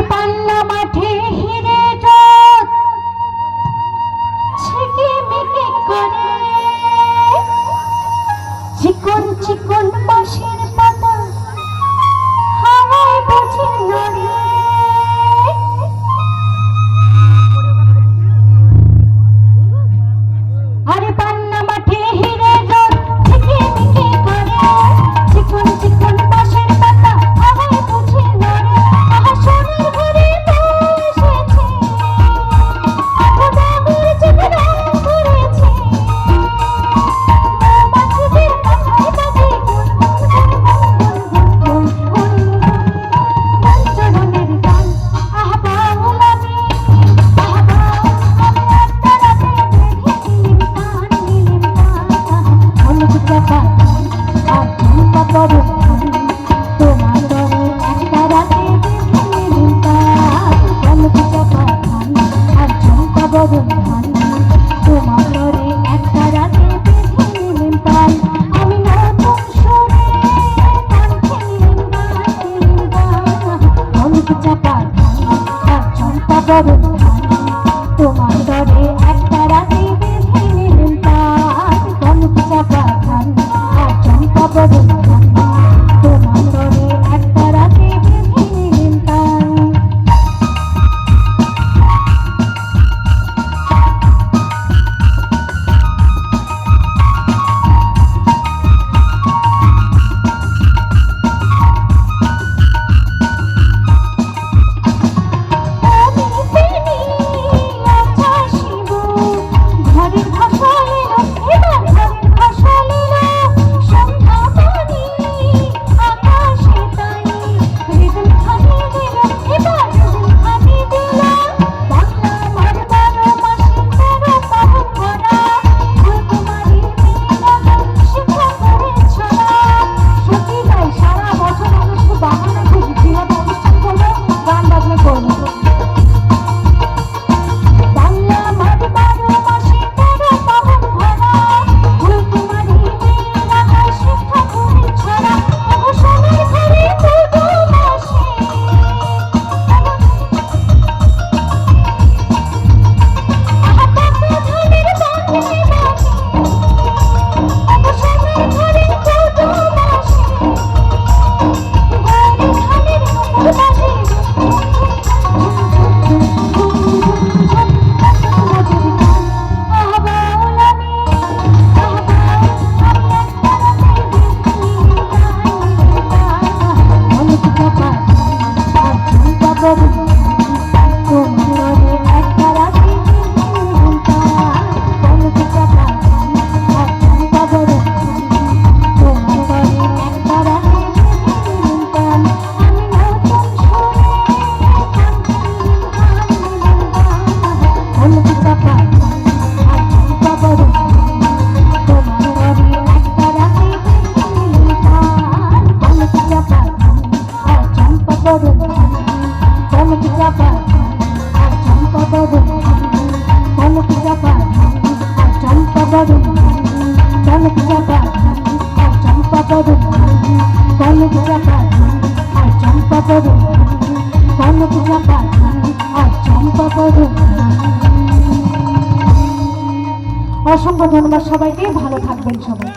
পান্না মাঠে হিরে জোত ঝিকিমিকি করে চিকন চিকন বাঁশের পাতা হাওয়ায় বুঝি নড়ে। আরে পান্না মাঠে হিরে জোত ঝিকিমিকি করে চিকন চিকন বাঁশের পাতা হাওয়ায় বুঝি নড়ে। আহা সোনার ঘরে বসেছে আধা বাবুর চেহারা করেছে মৌমাছিদের মাথায় বাজে চরণের গান। আহা বাউল আমি একটা রাতে দেখেছিলাম তান নিলাম তান হলুদ চাপা আর ঝুমকা পরব তোমার দরে একটা রাতে দেখেছিলাম তান হলুদ চাপা আর ঝুমকা পরব তোমার দরে একটা রাতে দেখেছিলাম তান। আমি নতুন সুরে গান খেলিলাম গান হলুদ চাপা আর ঝুমকা পরব তোমার দরে একটা রাতে দেখেছিলাম তান হলুদ চাপা আর ঝুমকা পরব তোমার দরে একটা রাতে দেখেছিলাম তান। ঘরের ভাষা এলো এবার ঘরের ভাষা এলো সন্ধ্যা পানি আকাশে তাই রিদম খানি দিল এবার রিদম খানি দিল বাংলা আমার 12 মাসে 13 পাবন ভরা ফুলকুমারী মেয়েরা শিক্ষা করে ছড়া। সত্যি তাই সারা বছর আমরা শুধু বাহানা খুঁজি কিভাবে অনুষ্ঠান করবো গান বাজনা করবো। বাংলা আমার 12 মাসে 13 পাবন ভরা ফুলকুমারী মেয়েরা শিক্ষা করে ছড়া। ওগো সোনার ঘরে পূর্ব মাসে আহা পাকা ধানের বাঁধে বাঁধে ওগো সোনার ঘরে পূর্ব মাসে ঘরে ধানের নূপুর বাজে আহা বাউল আমি একটা রাতে হলুদ চাপা আর ঝুমকা পরব তোমার দরে একটা রাতে দেখেছিলাম তান হলুদ চাপা আর ঝুমকা পরব তোমার দরে একটা রাতে দেখেছিলাম তান। আমি নতুন সুরে গান খেলিলাম হলুদ চাপা আর ঝুমকা পরব তোমার দরে একটা রাতে দেখেছিলাম তান হলুদ চাপা আর ঝুমকা পরব হলুদ চাপা আর ঝুমকা পরব হলুদ চাপা আর ঝুমকা পরব হলুদ চাপা আর ঝুমকা পরব হলুদ চাপা আর ঝুমকা পরব হলুদ চাপা আর ঝুমকা পরব। অসংখ্য ধন্যবাদ সবাইকে, ভালো থাকবেন সবাই।